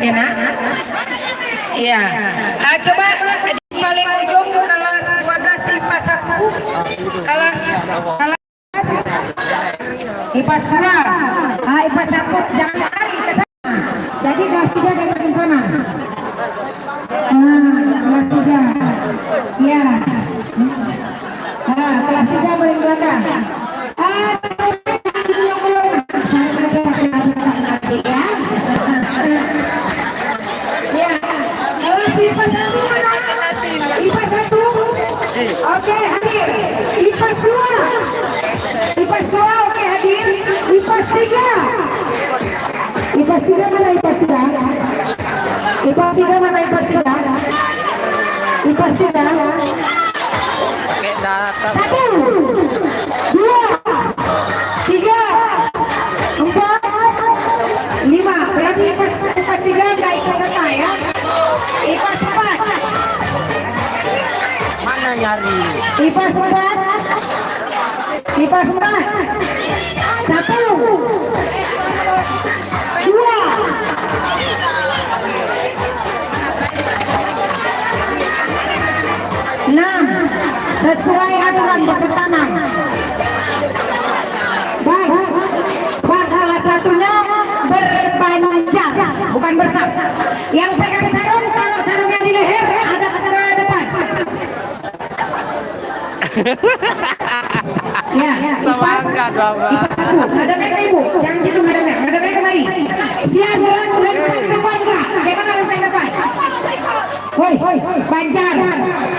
ya nak. Iya. Coba di paling ujung kelas 12 IPA 1. Kelas IPA 10. IPA 1 jangan lari ke sana. Jadi kelas 3 dari ke sana. Kelas 3. Iya. Kelas 3 paling belakang. Oke, hadir. IPAS 2. IPAS 2 oke hadir. IPAS 3. IPAS 3 mana IPAS 3? IPAS 3 mana IPAS 3? IPAS 3. Pakai data. 1 2 3 4 5. Berarti IPAS 3 enggak ikut serta ya. IPAS 4. Mana nyari? IPAS 4. IPAS 4. 1 2 6. Sesuai aturan peserta 6. Baik. Kelas satunya berpanjang, bukan bersam. Yang pegang sarung, kalau sarungnya di leher ada ke depan. Ya, Sama enggak, sama. Ada mereka ibu, jangan gitu, ada mereka kemari. Siap, lempang depan kah? Bagaimana lempang depan? Woi, panjang,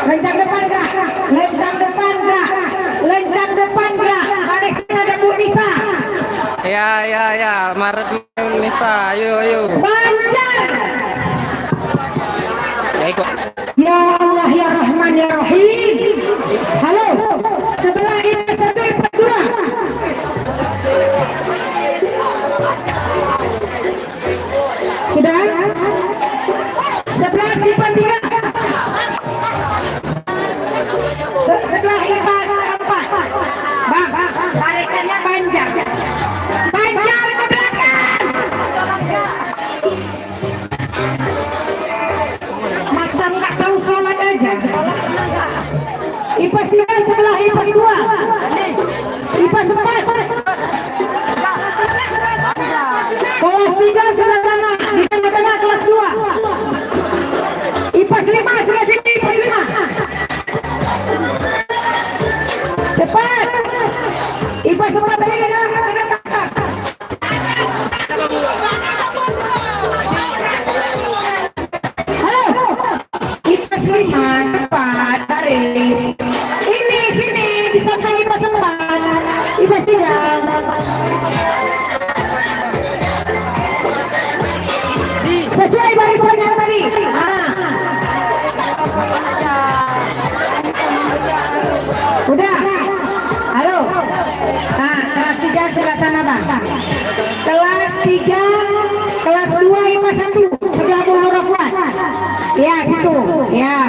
lencang depan kah? Lencang depan kah? Lencang depan kah? Ada sini ada Bu Nisa. Ya, Maret Nisa, ayo. Panjang. Ya ikut. Ya Allah ya Rahman ya Rahim. Halo, sebelah IPAS 1 IPAS 2. Sudah? Sebelah IPAS 3. Sebelah IPAS 4. Bang, barisannya panjang. Panjang ke belakang. Masa nggak tahu sholat aja. IPAS 3 sebelah IPAS 2. IPAS 4. Kelas 3 sebelah sana, di tengah-tengah kelas 2. IPAS 5 sebelah sini, IPAS 5. Cepat. IPAS 4 tadi kena tangkap. Halo. IPAS 5 cepat rilis. Ini sini di samping IPAS 4. IPAS 3. Sesuai barisan yang tadi. Udah. Halo. Kelas 3 sebelah sana bang. Kelas 3, kelas 2 IPAS 1 sebelah Bulu Rafwan. Ya situ. Ya.